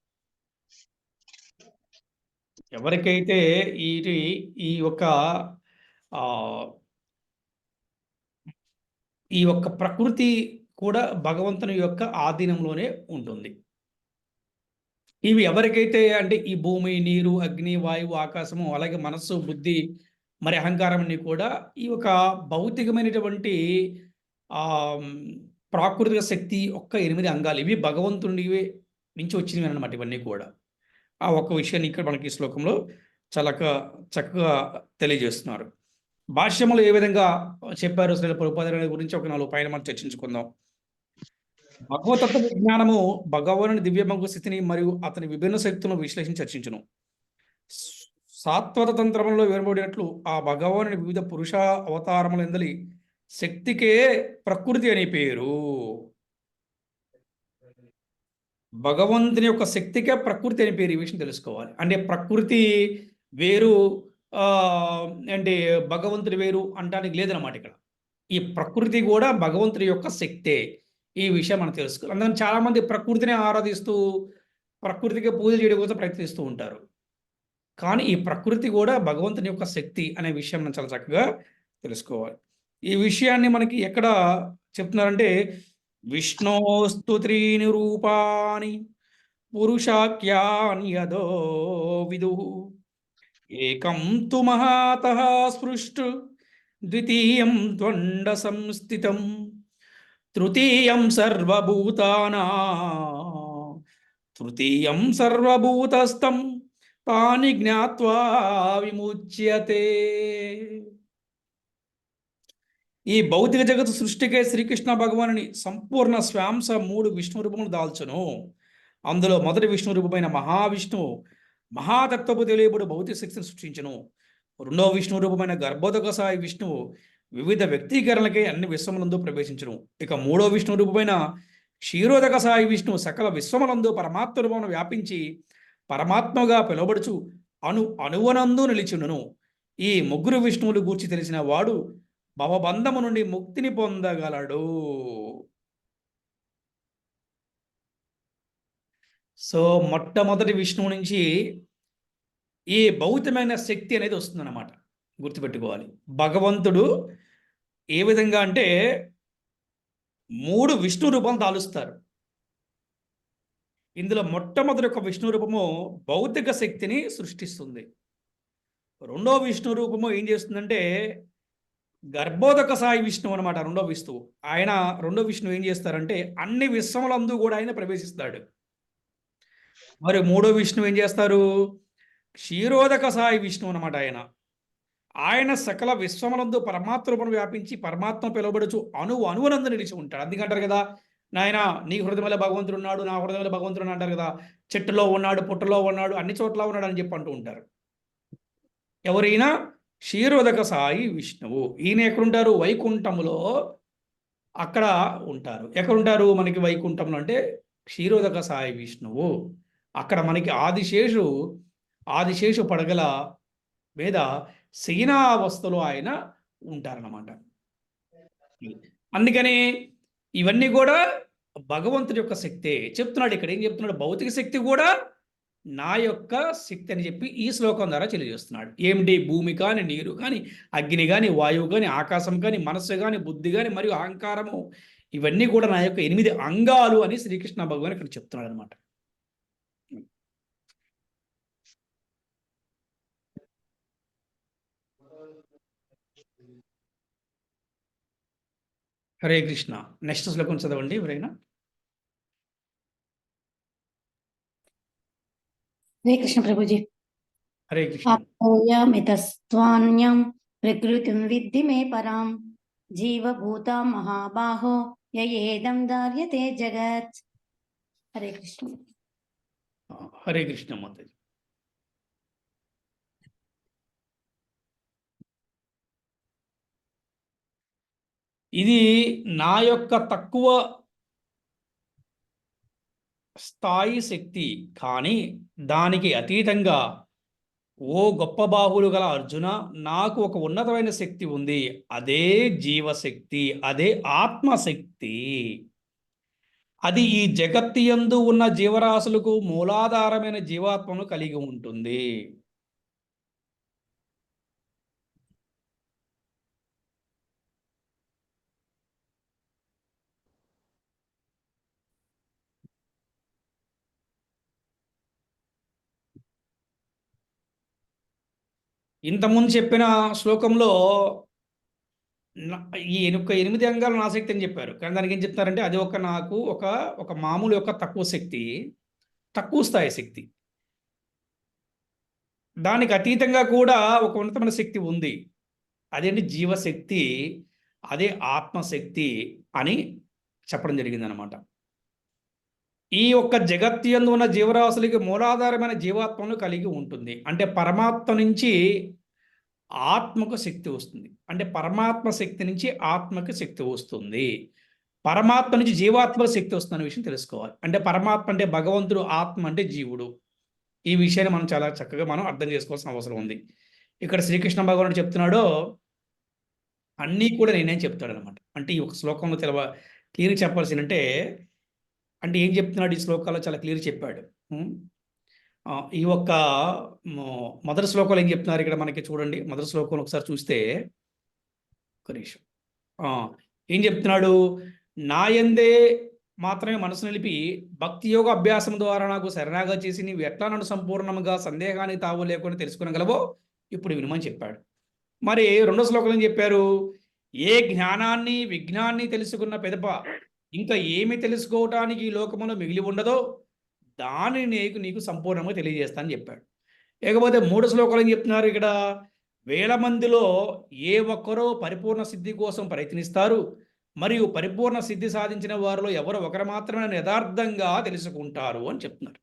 ఎవరికైతే ఈ యొక్క ప్రకృతి కూడా భగవంతుని యొక్క ఆధీనంలోనే ఉంటుంది. ఇవి ఎవరికైతే అంటే ఈ భూమి, నీరు, అగ్ని, వాయువు, ఆకాశము, అలాగే మనస్సు, బుద్ధి మరి అహంకారం అన్ని కూడా ఈ యొక్క భౌతికమైనటువంటి ప్రాకృతిక శక్తి యొక్క 8 అంగాలు. ఇవి భగవంతుడి నుంచి వచ్చినవి అన్నమాట. ఇవన్నీ కూడా ఆ ఒక్క విషయాన్ని ఇక్కడ మనకి ఈ శ్లోకంలో చాలా చక్కగా తెలియజేస్తున్నారు. భాష్యములు ఏ విధంగా చెప్పారు శ్రీల ప్రభుపాద గురించి ఒక 4 పాయింట్లు మనం చర్చించుకుందాం. భగవతత్వ విజ్ఞానము భగవానుని దివ్యమంగు స్థితిని మరియు అతని విభిన్న శక్తులను విశ్లేషించి చర్చించును. సాత్వత తంత్రంలో వివరబడినట్లు ఆ భగవానుని వివిధ పురుష అవతారముల ఎందలి శక్తికే ప్రకృతి అని పేరు. భగవంతుని యొక్క శక్తికే ప్రకృతి అని పేరు. ఈ విషయం తెలుసుకోవాలి. అంటే ప్రకృతి వేరు అంటే భగవంతుడి వేరు అంటానికి లేదనమాట. ఇక్కడ ఈ ప్రకృతి కూడా భగవంతుడి యొక్క శక్తే. ఈ విషయం మనం తెలుసుకోవాలి. అందుకని చాలామంది ప్రకృతిని ఆరాధిస్తూ ప్రకృతికి పూజలు చేయడం కోసం ప్రయత్నిస్తూ ఉంటారు. కానీ ఈ ప్రకృతి కూడా భగవంతుని యొక్క శక్తి అనే విషయం మనం చాలా చక్కగా తెలుసుకోవాలి. ఈ విషయాన్ని మనకి ఎక్కడ చెప్తున్నారంటే విష్ణోస్తు త్రీని రూపాని పురుషాఖ్యాని యదో విదు ఏకం తు మహాతః స్పృష్టు ద్వితీయం త్వండ సంస్థితం తృతీయం సర్వభూతస్థం తాని జ్ఞాత్వా విముచ్యతే. ఈ భౌతిక జగత్తు సృష్టికే శ్రీకృష్ణ భగవానుని సంపూర్ణ స్వాంస 3 విష్ణు రూపములు దాల్చును. అందులో మొదటి విష్ణు రూపమైన మహావిష్ణువు మహాతత్వపు తెలియబడు భౌతిక శక్తిని సృష్టించును. రెండవ విష్ణు రూపమైన గర్భోదక సాయి విష్ణువు వివిధ వ్యక్తీకరణలకే అన్ని విశ్వములందు ప్రవేశించును. ఇక మూడో విష్ణు రూపమైన క్షీరోదక సాయి విష్ణువు సకల విశ్వములందు పరమాత్మ రూపమును వ్యాపించి పరమాత్మగా పిలువబడుచు అణువనందు నిలిచును. ఈ 3 విష్ణువులు గూర్చి తెలిసిన వాడు భవబంధము నుండి ముక్తిని పొందగలడు. సో మొట్టమొదటి విష్ణువు నుంచి ఈ భౌతికమైన శక్తి అనేది వస్తుందన్నమాట. గుర్తుపెట్టుకోవాలి. భగవంతుడు ఏ విధంగా అంటే 3 విష్ణు రూపాలు తాలుస్తారు. ఇందులో మొట్టమొదటి ఒక విష్ణు రూపము భౌతిక శక్తిని సృష్టిస్తుంది. రెండో విష్ణు రూపము ఏం చేస్తుందంటే గర్భోదక సాయి విష్ణువు అనమాట రెండో విష్ణువు. ఆయన రెండో విష్ణువు ఏం చేస్తారంటే అన్ని విశ్వములందు కూడా ఆయన ప్రవేశిస్తాడు. మరి మూడో విష్ణువు ఏం చేస్తారు? క్షీరోదక సాయి విష్ణువు అనమాట ఆయన సకల విశ్వములందు పరమాత్మ రూపం వ్యాపించి పరమాత్మ పిలువబడుచు అణువునందు నిలిచి ఉంటాడు. అందుకంటారు కదా, నాయన నీ హృదయంలో భగవంతుడు ఉన్నాడు, నా హృదయంలో భగవంతుడు ఉన్నాడు అంటారు కదా. చెట్టులో ఉన్నాడు, పుట్టలో ఉన్నాడు, అన్ని చోట్ల ఉన్నాడు అని చెప్పి అంటూ ఉంటారు. ఎవరైనా క్షీరోదక సాయి విష్ణువు. ఈయన ఎక్కడుంటారు? వైకుంఠములో అక్కడ ఉంటారు. ఎక్కడుంటారు మనకి వైకుంఠంలో అంటే క్షీరోదక సాయి విష్ణువు. అక్కడ మనకి ఆదిశేషు పడగల మీద శయనావస్థలో ఆయన ఉంటారన్నమాట. అందుకని ఇవన్నీ కూడా భగవంతుడి యొక్క శక్తే చెప్తున్నాడు. ఇక్కడ ఏం చెప్తున్నాడు? భౌతిక శక్తి కూడా నా యొక్క శక్తి అని చెప్పి ఈ శ్లోకం ద్వారా తెలియజేస్తున్నాడు. ఏమిటి? భూమి కానీ, నీరు కానీ, అగ్ని కానీ, వాయువు కానీ, ఆకాశం కానీ, మనస్సు కానీ, బుద్ధి కానీ మరియు అహంకారము, ఇవన్నీ కూడా నా యొక్క 8 అంగాలు అని శ్రీకృష్ణ భగవాన్ ఇక్కడ చెప్తున్నాడు అనమాట. హరే కృష్ణ. నెక్స్ట్ శ్లోకం చదవండి ఎవరైనా. హరే కృష్ణ ప్రభుజీ. హరే కృష్ణ. అపోయమితస్త్వాన్యం ప్రకృతిం విద్ధి మే పరాం జీవభూత మహాబాహో యయేదం దార్యతే జగత్. హరే కృష్ణ. హరే కృష్ణ మాతాజీ. ఇది నా యొక్క తక్కువ స్థాయి శక్తి, కానీ దానికి అతీతంగా ఓ గొప్ప బాహువులు గల అర్జున, నాకు ఒక ఉన్నతమైన శక్తి ఉంది. అదే జీవశక్తి, అదే ఆత్మశక్తి. అది ఈ జగత్తియందు ఉన్న జీవరాశులకు మూలాధారమైన జీవాత్మను కలిగి ఉంటుంది. ఇంతకుముందు చెప్పిన శ్లోకంలో ఈ 8 అంగాలు నా శక్తి అని చెప్పారు. కానీ దానికి ఏం చెప్తారంటే అది నాకు ఒక మామూలు యొక్క తక్కువ శక్తి, తక్కువ స్థాయి శక్తి. దానికి అతీతంగా కూడా ఒక ఉన్నతమైన శక్తి ఉంది. అదేంటి? జీవశక్తి, అదే ఆత్మశక్తి అని చెప్పడం జరిగిందనమాట. ఈ యొక్క జగత్తు యందు ఉన్న జీవరాశులకి మూలాధారమైన జీవాత్మను కలిగి ఉంటుంది. అంటే పరమాత్మ నుంచి ఆత్మకు శక్తి వస్తుంది. అంటే పరమాత్మ శక్తి నుంచి ఆత్మకు శక్తి వస్తుంది. పరమాత్మ నుంచి జీవాత్మకు శక్తి వస్తుందనే విషయం తెలుసుకోవాలి. అంటే పరమాత్మ అంటే భగవంతుడు, ఆత్మ అంటే జీవుడు. ఈ విషయాన్ని మనం చాలా చక్కగా మనం అర్థం చేసుకోవాల్సిన అవసరం ఉంది. ఇక్కడ శ్రీకృష్ణ భగవానుడు చెప్తున్నాడో అన్నీ కూడా నేనేం చెప్తాడు అనమాట. అంటే ఈ ఒక శ్లోకంలో క్లియర్ చెప్పాల్సిందంటే అంటే ఏం చెప్తున్నాడు ఈ శ్లోకాల్లో చాలా క్లియర్ చెప్పాడు. ఈ ఒక్క మొదటి శ్లోకంలో ఏం చెప్తున్నారు ఇక్కడ మనకి చూడండి. మొదటి శ్లోకంలో ఒకసారి చూస్తే ఒక నిమిషం ఏం చెప్తున్నాడు? నాయందే మాత్రమే మనసు నిలిపి భక్తి యోగ అభ్యాసం ద్వారా నాకు శరణాగా చేసి నీవు ఎట్లా నన్ను సంపూర్ణంగా సందేహానికి తావు లేకుండా తెలుసుకునగలవో ఇప్పుడు వినమని చెప్పాడు. మరి రెండో శ్లోకంలో ఏం చెప్పారు? ఏ జ్ఞానాన్ని విజ్ఞాన్ని తెలుసుకున్న పెదప ఇంకా ఏమి తెలుసుకోవటానికి ఈ లోకములో మిగిలి ఉండదో దానిని నీకు సంపూర్ణంగా తెలియజేస్తానని చెప్పాడు. లేకపోతే మూడు శ్లోకాలు ఏం చెప్తున్నారు ఇక్కడ? 1000 మందిలో ఏ ఒక్కరో పరిపూర్ణ సిద్ధి కోసం ప్రయత్నిస్తారు, మరియు పరిపూర్ణ సిద్ధి సాధించిన వారిలో ఎవరో ఒకరు మాత్రమే యథార్థంగా తెలుసుకుంటారు అని చెప్తున్నారు.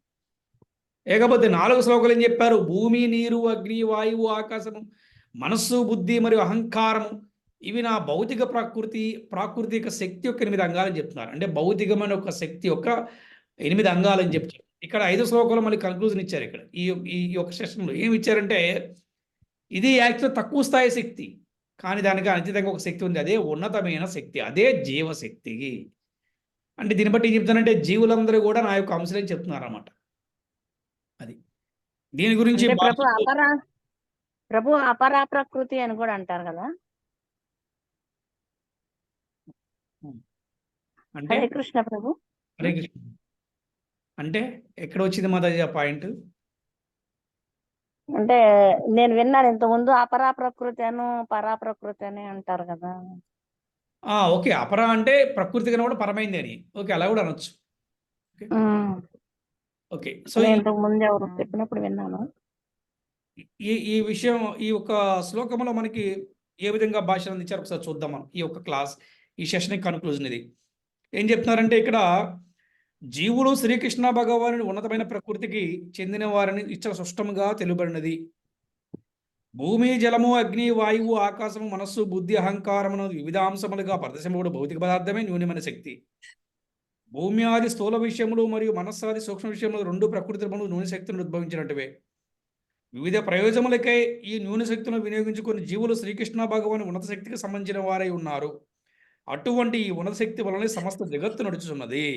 లేకపోతే 4 శ్లోకాలు ఏం చెప్పారు? భూమి, నీరు, అగ్ని, వాయువు, ఆకాశము, మనస్సు, బుద్ధి మరియు అహంకారము ఇవి నా భౌతిక ప్రాకృతిక శక్తి యొక్క 8 అంగాలని చెప్తున్నారు. అంటే భౌతికమైన ఒక శక్తి యొక్క 8 అంగాలని చెప్తారు. ఇక్కడ 5 శ్లోకాలు మళ్ళీ కన్క్లూజన్ ఇచ్చారు. ఇక్కడ ఈ యొక్క సెషన్లో ఏమి ఇచ్చారంటే ఇది యాక్చువల్ తక్కువ స్థాయి శక్తి, కానీ దానికి అతీతంగా ఒక శక్తి ఉంది. అదే ఉన్నతమైన శక్తి, అదే జీవశక్తి. అంటే దీన్ని బట్టి ఏం చెప్తానంటే జీవులందరూ కూడా నా యొక్క అంశాలని చెప్తున్నారు అన్నమాట. అది దీని గురించి ప్రభు అపరా ప్రకృతి అని కూడా అంటారు కదా. అంటే హరే కృష్ణ ప్రభు. హరే కృష్ణ అంటే ఎక్కడ వచ్చింది మాతాజీ ఆ పాయింట్? అంటే నేను విన్నాను ఇంతకుముందు అపరా ప్రకృతి అను పరా ప్రకృతి అని అంటారు కదా. ఓకే. అపర అంటే ప్రకృతి కన్నా కూడా పరమైంది అని. ఓకే. అలా కూడా అనొచ్చు. ఓకే. ఉమ్. ఓకే. సో, నేను ఇంతకు ముందు ఎవరు చెప్పినప్పుడు విన్నాను. ఈ ఈ విషయం ఈ యొక్క శ్లోకంలో మనకి ఏ విధంగా భాషను అందించారో ఒకసారి చూద్దాం మనం. ఈ యొక్క క్లాస్, ఈ సెషన్ కన్క్లూజన్ ఇది. ఏం చెప్తున్నారంటే ఇక్కడ జీవులు శ్రీకృష్ణ భగవానుని ఉన్నతమైన ప్రకృతికి చెందిన వారిని ఇచ్చ స్పష్టంగా తెలుపబడినది. భూమి, జలము, అగ్ని, వాయువు, ఆకాశము, మనస్సు, బుద్ధి, అహంకారమును వివిధ అంశములుగా ప్రదర్శింపబడు భౌతిక పదార్థమే న్యూనమైన శక్తి. భూమి ఆది స్థూల విషయములు మరియు మనస్సాది సూక్ష్మ విషయములు రెండు ప్రకృతిములు నూనె శక్తులను ఉద్భవించినట్టువే. వివిధ ప్రయోజనములకై ఈ నూనె శక్తులను వినియోగించుకుని జీవులు శ్రీకృష్ణ భగవాను ఉన్నత శక్తికి సంబంధించిన వారై ఉన్నారు. అటువంటి ఈ ఉన్నత శక్తి వలనే సమస్త జగత్తు నడుచుతున్నది.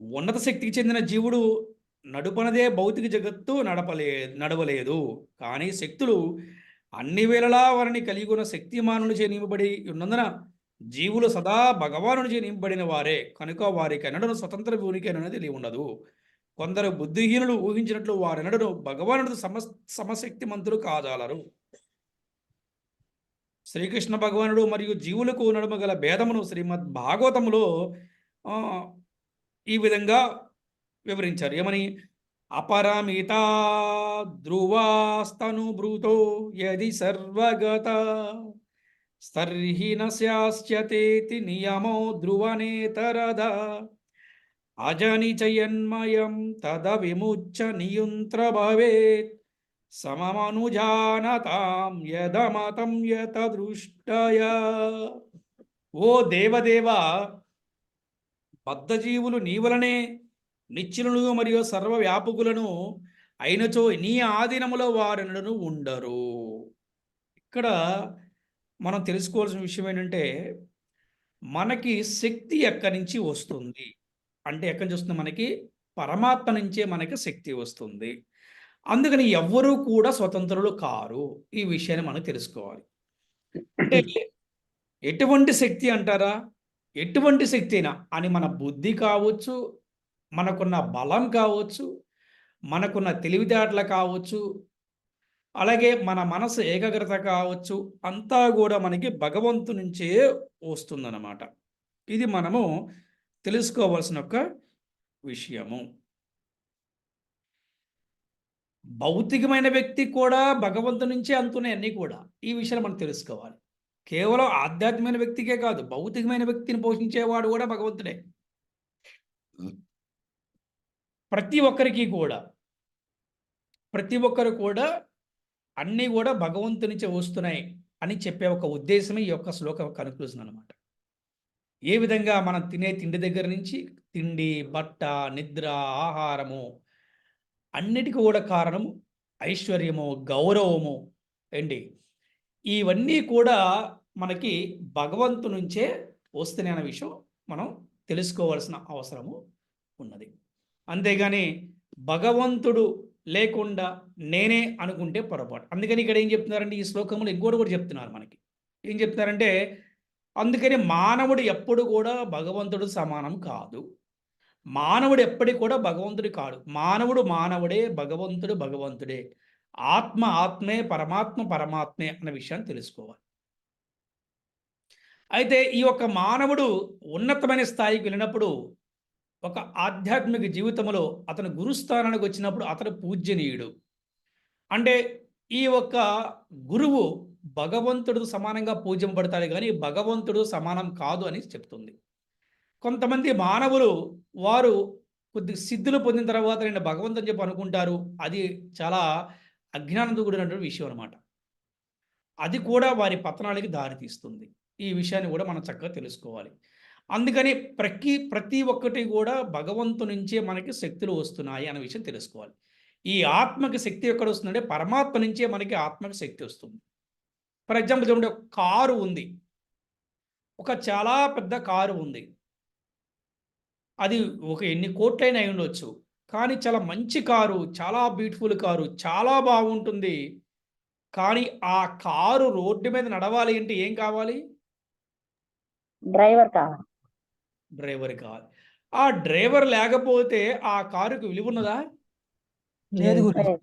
ఉన్నత శక్తికి చెందిన జీవుడు నడుపనదే భౌతిక జగత్తు నడవలేదు. కానీ శక్తులు అన్ని వేళలా వారిని కలిగి ఉన్న శక్తిమానునిచే నింపబడి ఉన్నందున జీవులు సదా భగవానునిచే నింపబడిన వారే కనుక వారికి ఎన్నడూ స్వతంత్ర ఉనికి అనేది ఉండదు. కొందరు బుద్ధిహీనులు ఊహించినట్లు వారెన్నడూ భగవానుడు సమశక్తిమంతులు కాజాలరు. శ్రీకృష్ణ భగవానుడు మరియు జీవులకు నడుమ గల భేదమును శ్రీమద్ భాగవతములో ఈ విధంగా వివరించారు. ఏమని? అపరమిత ధ్రువాస్తనుభృతో యది సర్వగత స్తర్హి న స్యాస్యతేతి నియమో ధ్రువనేతరద అజనిచయన్మయం తద విముచ్య నియుంత్ర భవేత్ సమమనుజానతాం యదమతం యతదృష్టయ. ఓ దేవదేవ, బద్ధజీవులు నీవలనే నిశ్చలులు మరియు సర్వవ్యాపకులను అయినచో నీ ఆధీనములో వారెన్నడూ ఉండరు. ఇక్కడ మనం తెలుసుకోవాల్సిన విషయం ఏంటంటే మనకి శక్తి ఎక్కడి నుంచి వస్తుంది అంటే ఎక్కడి నుంచి వస్తుంది? మనకి పరమాత్మ నుంచే మనకి శక్తి వస్తుంది. అందుకని ఎవ్వరూ కూడా స్వతంత్రులు కారు. ఈ విషయాన్ని మనం తెలుసుకోవాలి. అంటే ఎటువంటి శక్తి అంటారా? ఎటువంటి శక్తి అయినా అని మన బుద్ధి కావచ్చు, మనకున్న బలం కావచ్చు, మనకున్న తెలివితేటలు కావచ్చు, అలాగే మన మనసు ఏకాగ్రత కావచ్చు, అంతా కూడా మనకి భగవంతు నుంచే వస్తుందన్నమాట. ఇది మనము తెలుసుకోవాల్సిన ఒక విషయము. భౌతికమైన వ్యక్తి కూడా భగవంతు నుంచే అందుతున్నాయి అన్నీ కూడా. ఈ విషయాలు మనం తెలుసుకోవాలి. కేవలం ఆధ్యాత్మికమైన వ్యక్తికే కాదు, భౌతికమైన వ్యక్తిని పోషించేవాడు కూడా భగవంతుడే. ప్రతి ఒక్కరు కూడా అన్నీ కూడా భగవంతు నుంచే వస్తున్నాయి అని చెప్పే ఒక ఉద్దేశమే ఈ యొక్క శ్లోక కన్క్లూజన్ అనమాట. ఏ విధంగా మనం తినే తిండి దగ్గర నుంచి తిండి, బట్ట, నిద్ర, ఆహారము అన్నిటికీ కూడా కారణము ఐశ్వర్యము, గౌరవము అండి. ఇవన్నీ కూడా మనకి భగవంతు నుంచే వస్తున్నాయి అనే విషయం మనం తెలుసుకోవాల్సిన అవసరము ఉన్నది. అంతేగాని భగవంతుడు లేకుండా నేనే అనుకుంటే పొరపాటు. అందుకని ఇక్కడ ఏం చెప్తున్నారంటే ఈ శ్లోకంలో ఇంకోటి కూడా చెప్తున్నారు మనకి. ఏం చెప్తున్నారంటే అందుకని మానవుడు ఎప్పుడు కూడా భగవంతుడు సమానం కాదు. మానవుడు ఎప్పటికి కూడా భగవంతుడు కాడు. మానవుడు మానవుడే, భగవంతుడు భగవంతుడే, ఆత్మ ఆత్మే, పరమాత్మ పరమాత్మే అన్న విషయాన్ని తెలుసుకోవాలి. అయితే ఈ యొక్క మానవుడు ఉన్నతమైన స్థాయికి వెళ్ళినప్పుడు ఒక ఆధ్యాత్మిక జీవితంలో అతను గురుస్థానానికి వచ్చినప్పుడు అతను పూజ్యనీయుడు. అంటే ఈ ఒక్క గురువు భగవంతుడు సమానంగా పూజింపబడతాడు కానీ భగవంతుడు సమానం కాదు అని చెప్తుంది. కొంతమంది మానవులు వారు కొద్ది సిద్ధులు పొందిన తర్వాత నేను భగవంతుని చెప్పి అనుకుంటారు. అది చాలా అజ్ఞానంతో కూడినటువంటి విషయం అనమాట. అది కూడా వారి పతనాలకి దారితీస్తుంది. ఈ విషయాన్ని కూడా మనం చక్కగా తెలుసుకోవాలి. అందుకని ప్రతి ఒక్కటి కూడా భగవంతు నుంచే మనకి శక్తులు వస్తున్నాయి అనే విషయం తెలుసుకోవాలి. ఈ ఆత్మకి శక్తి ఎక్కడ వస్తుందంటే పరమాత్మ నుంచే మనకి ఆత్మకి శక్తి వస్తుంది. ఫర్ ఎగ్జాంపుల్ చూడండి, ఒక కారు ఉంది, ఒక చాలా పెద్ద కారు ఉంది. అది ఒక ఎన్ని కోట్లైనా అయి ఉండొచ్చు, కానీ చాలా మంచి కారు, చాలా బ్యూటిఫుల్ కారు, చాలా బాగుంటుంది. కానీ ఆ కారు రోడ్డు మీద నడవాలి అంటే ఏం కావాలి? డ్రైవర్ కావాలి. డ్రైవర్ కావాలి. ఆ డ్రైవర్ లేకపోతే ఆ కారుకు విలువ ఉన్నదా? లేదు గురు.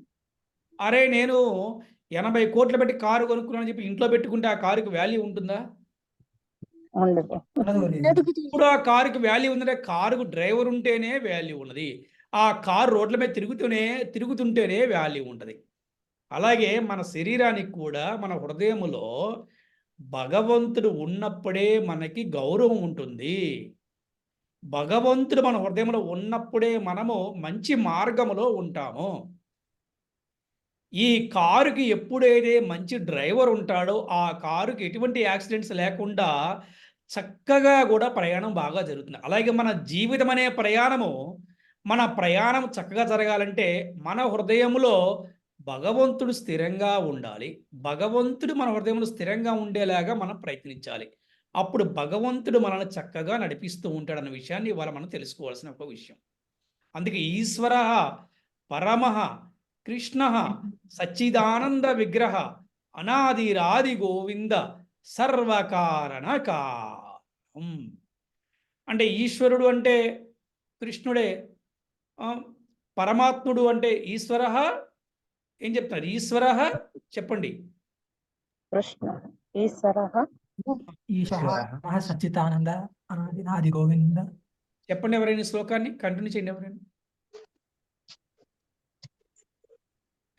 అరే నేను 80 కోట్లు పెట్టి కారు కొనుక్కున్నాను చెప్పి ఇంట్లో పెట్టుకుంటే ఆ కారుకి వాల్యూ ఉంటుందా? ఉండదు. ఇప్పుడు ఆ కారుకి వాల్యూ ఉందంటే కారుకు డ్రైవర్ ఉంటేనే వాల్యూ ఉన్నది. ఆ కారు రోడ్ల మీద తిరుగుతుంటేనే వాల్యూ ఉంటుంది. అలాగే మన శరీరానికి కూడా మన హృదయములో భగవంతుడు ఉన్నప్పుడే మనకి గౌరవం ఉంటుంది. భగవంతుడు మన హృదయంలో ఉన్నప్పుడే మనము మంచి మార్గములో ఉంటాము. ఈ కారుకి ఎప్పుడైతే మంచి డ్రైవర్ ఉంటాడో ఆ కారుకి ఎటువంటి యాక్సిడెంట్స్ లేకుండా చక్కగా కూడా ప్రయాణం బాగా జరుగుతుంది. అలాగే మన జీవితం అనే మన ప్రయాణం చక్కగా జరగాలంటే మన హృదయంలో భగవంతుడు స్థిరంగా ఉండాలి. భగవంతుడు మన హృదయంలో స్థిరంగా ఉండేలాగా మనం ప్రయత్నించాలి. అప్పుడు భగవంతుడు మనల్ని చక్కగా నడిపిస్తూ ఉంటాడన్న విషయాన్ని ఇవాళ మనం తెలుసుకోవాల్సిన ఒక విషయం. అందుకే ఈశ్వర పరమః కృష్ణ సచ్చిదానంద విగ్రహ అనాదిరాది గోవింద సర్వకారణకారణం. అంటే ఈశ్వరుడు అంటే కృష్ణుడే, పరమాత్ముడు అంటే ఈశ్వర. ఏం చెప్తున్నారు? ఈశ్వర చెప్పండి. కృష్ణ ఈశ్వరః ఈశ్వర సచ్చిదానంద అనాది గోవింద. చెప్పండి ఎవరైనా శ్లోకాన్ని కంటిన్యూ చేయండి.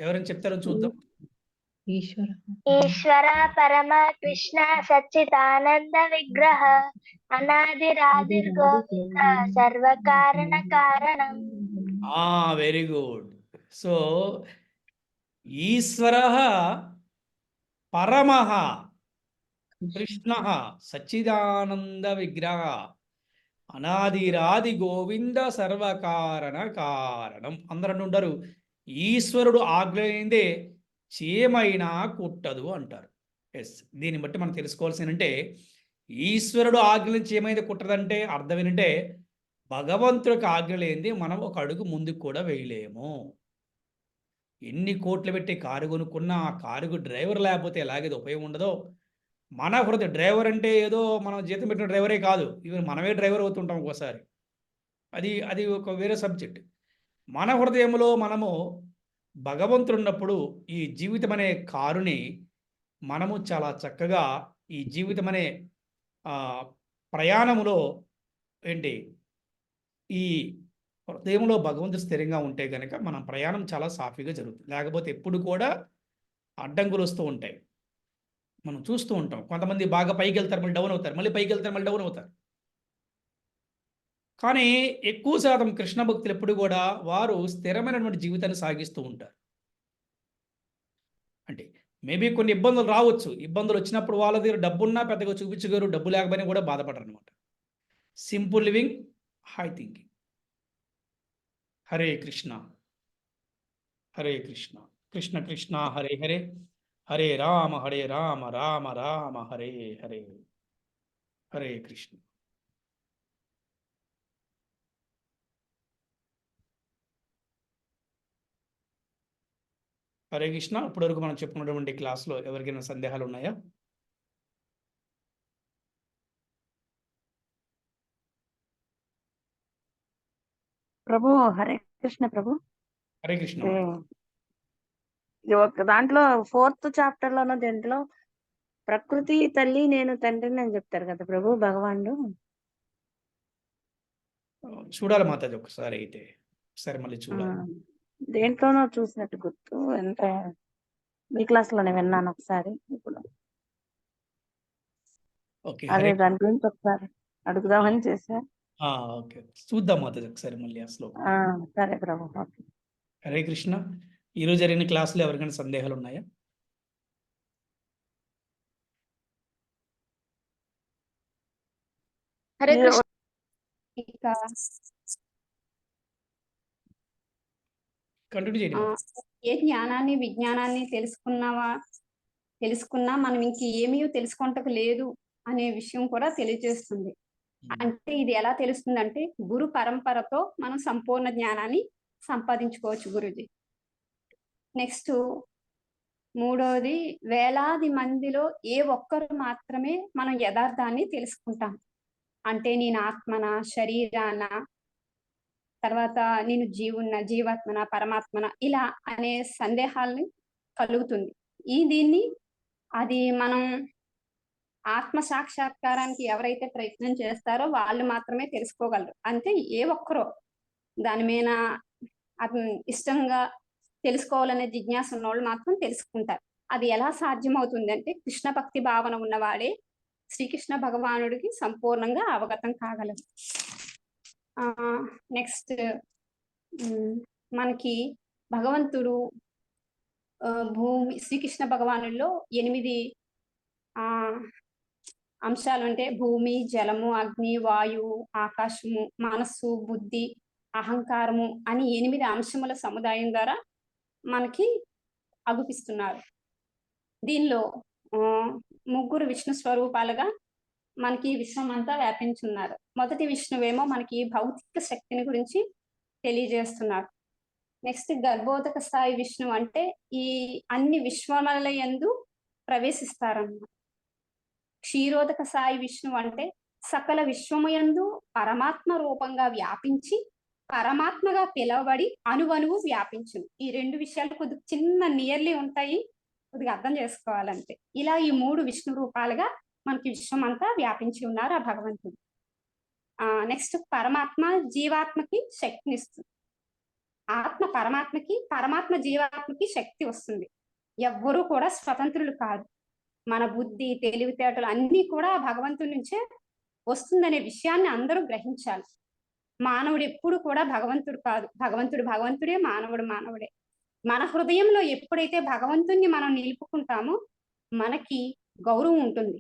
ఎవరైనా చెప్తారో చూద్దాం. ఈశ్వర పరమ కృష్ణ సచ్చిదానంద విగ్రహ అనాదిరాదిర్ గోవింద సర్వకారణ కారణం. Very good. సో ఈశ్వర పరమః కృష్ణ సచ్చిదానంద విగ్రహ అనాదిరాది గోవింద సర్వకారణ కారణం. అందరూ ఉంటారు ఈశ్వరుడు ఆజ్ఞయిందే చీమైనా కుట్టదు అంటారు. ఎస్, దీన్ని బట్టి మనం తెలుసుకోవాల్సిందంటే ఈశ్వరుడు ఆజ్ఞలు చీమైతే కుట్టదంటే అర్థం ఏంటంటే భగవంతుడికి ఆజ్ఞ లేనిది మనం ఒక అడుగు ముందుకు కూడా వేయలేము. ఎన్ని కోట్లు పెట్టి కారు కొనుక్కున్నా ఆ కారుకు డ్రైవర్ లేకపోతే ఎలాగేది ఉపయోగం ఉండదో, మన హృదయ డ్రైవర్ అంటే ఏదో మనం జీతం పెట్టిన డ్రైవరే కాదు, ఈవెన్ మనమే డ్రైవర్ అవుతుంటాం ఒక్కోసారి. అది ఒక వేరే సబ్జెక్ట్. మన హృదయంలో మనము భగవంతుడు ఉన్నప్పుడు ఈ జీవితం అనే కారుని మనము చాలా చక్కగా ఈ జీవితం అనే ప్రయాణములో ఈ హృదయంలో భగవంతుడు స్థిరంగా ఉంటే కనుక మన ప్రయాణం చాలా సాఫీగా జరుగుతుంది. లేకపోతే ఎప్పుడు కూడా అడ్డంకులు వస్తూ ఉంటాయి. మనం చూస్తూ ఉంటాం. కొంతమంది బాగా పైకి వెళ్తారు, మళ్ళీ డౌన్ అవుతారు, మళ్ళీ పైకి వెళ్తారు, మళ్ళీ డౌన్ అవుతారు. కానీ ఎక్కువ శాతం కృష్ణ భక్తులు ఎప్పుడు కూడా వారు స్థిరమైనటువంటి జీవితాన్ని సాగిస్తూ ఉంటారు. అంటే మేబీ కొన్ని ఇబ్బందులు రావచ్చు. ఇబ్బందులు వచ్చినప్పుడు వాళ్ళ దగ్గర డబ్బున్నా పెద్దగా చూపించగలరు, డబ్బు లేకపోయినా కూడా బాధపడరు అనమాట. Simple living, high thinking. Hare Krishna Hare Krishna Krishna Krishna Hare Hare, Hare Rama Rama Rama Hare Hare. Hare Krishna. Hare Krishna. ఇప్పటివరకు మనం చెప్పుకున్నటువంటి క్లాస్లో ఎవరికైనా సందేహాలు ఉన్నాయా? ప్రభు హరే కృష్ణ ప్రభు. హరే కృష్ణ. ఇది ఒక దాంట్లో 4th చాప్టర్ లోనో దీంట్లో ప్రకృతి తల్లి నేను తండ్రిని అని చెప్తారు కదా ప్రభు భగవానుడు. చూడాలి మాతాజీ ఒకసారి, అయితే ఒకసారి మళ్ళీ చూడాలి. దేంట్లోనో చూసినట్టు గుర్తు, అంటే మీ క్లాస్ లోనే విన్నాను ఒకసారి. ఇప్పుడు ఓకే, అదే దాని గురించి ఒకసారి అడుగుదామని చేశా. ఓకే, చూద్దాం మాతాజీ ఒకసారి మళ్ళీ అసలు. సరే ప్రభు. ఓకే. హరే కృష్ణ. ఈరోజు జరిగిన క్లాసులో ఎవరికైనా సందేహాలు ఉన్నాయా? హరే కృష్ణ. కంటిన్యూ చేయండి. ఏ జ్ఞానాన్ని విజ్ఞానాన్ని తెలుసుకున్నా మనం ఇంక ఏమీ తెలుసుకుంటకు లేదు అనే విషయం కూడా తెలియజేస్తుంది. అంటే ఇది ఎలా తెలుస్తుంది అంటే గురు పరంపరతో మనం సంపూర్ణ జ్ఞానాన్ని సంపాదించుకోవచ్చు గురుజీ. నెక్స్ట్ మూడోది, వేలాది మందిలో ఏ ఒక్కరు మాత్రమే మనం యథార్థాన్ని తెలుసుకుంటాం. అంటే నేను ఆత్మన, శరీరాన, తర్వాత నేను జీవాత్మన పరమాత్మన ఇలా అనే సందేహాలని కలుగుతుంది. దీన్ని అది మనం ఆత్మ సాక్షాత్కారానికి ఎవరైతే ప్రయత్నం చేస్తారో వాళ్ళు మాత్రమే తెలుసుకోగలరు. అంటే ఏ ఒక్కరో దాని మీద ఇష్టంగా తెలుసుకోవాలనే జిజ్ఞాస ఉన్నోళ్ళు మాత్రం తెలుసుకుంటారు. అది ఎలా సాధ్యమవుతుంది అంటే కృష్ణ భక్తి భావన ఉన్నవాడే శ్రీకృష్ణ భగవానుడికి సంపూర్ణంగా అవగతం కాగలరు. నెక్స్ట్ మనకి భగవంతుడు శ్రీకృష్ణ భగవానుల్లో 8 అంశాలు అంటే భూమి, జలము, అగ్ని, వాయువు, ఆకాశము, మనస్సు, బుద్ధి, అహంకారము అని 8 అంశముల సముదాయం ద్వారా మనకి అగుపిస్తున్నారు. దీనిలో 3 విష్ణు స్వరూపాలుగా మనకి విశ్వం అంతా వ్యాపించున్నారు. మొదటి విష్ణువేమో మనకి భౌతిక శక్తిని గురించి తెలియజేస్తున్నారు. నెక్స్ట్ గర్భోదక స్థాయి విష్ణు అంటే ఈ అన్ని విశ్వముల యందు ప్రవేశిస్తారన్నమాట. క్షీరోదక స్థాయి విష్ణు అంటే సకల విశ్వముయందు పరమాత్మ రూపంగా వ్యాపించి పరమాత్మగా పిలువబడి అణువణువు వ్యాపించును. ఈ 2 విషయాలు కొద్దిగా చిన్న నియర్లీ ఉంటాయి, కొద్దిగా అర్థం చేసుకోవాలంటే. ఇలా ఈ 3 విష్ణు రూపాలుగా మనకి విశ్వం అంతా వ్యాపించి ఉన్నారు ఆ భగవంతుడు. నెక్స్ట్ పరమాత్మ జీవాత్మకి శక్తినిస్తుంది. ఆత్మ పరమాత్మకి, పరమాత్మ జీవాత్మకి శక్తి వస్తుంది. ఎవ్వరూ కూడా స్వతంత్రులు కాదు. మన బుద్ధి తెలివితేటలు అన్నీ కూడా భగవంతుడి నుంచే వస్తుందనే విషయాన్ని అందరూ గ్రహించాలి. మానవుడు ఎప్పుడు కూడా భగవంతుడు కాదు, భగవంతుడు భగవంతుడే, మానవుడు మానవుడే. మన హృదయంలో ఎప్పుడైతే భగవంతుణ్ణి మనం నిలుపుకుంటామో మనకి గౌరవం ఉంటుంది.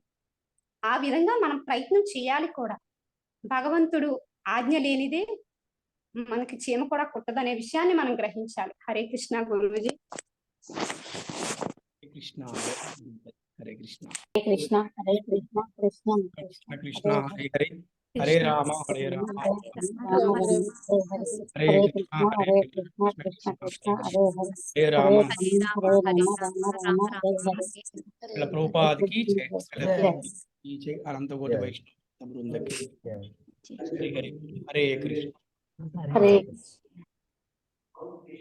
ఆ విధంగా మనం ప్రయత్నం చేయాలి కూడా. భగవంతుడు ఆజ్ఞ లేనిదే మనకి చీమ కూడా కుట్టదనే విషయాన్ని మనం గ్రహించాలి. హరే కృష్ణ గురూజీ. కృష్ణ హరే కృష్ణ హరే కృష్ణ హరే కృష్ణ కృష్ణ కృష్ణ కృష్ణ హరే హరే హరే రామ హరే రామ హరే కృష్ణ హరే కృష్ణ కృష్ణ కృష్ణ హరే రామ. ప్రభుపాదికి అనంతకోటి వైష్ణవ బృందకి హరే హరే హరే కృష్ణ హరే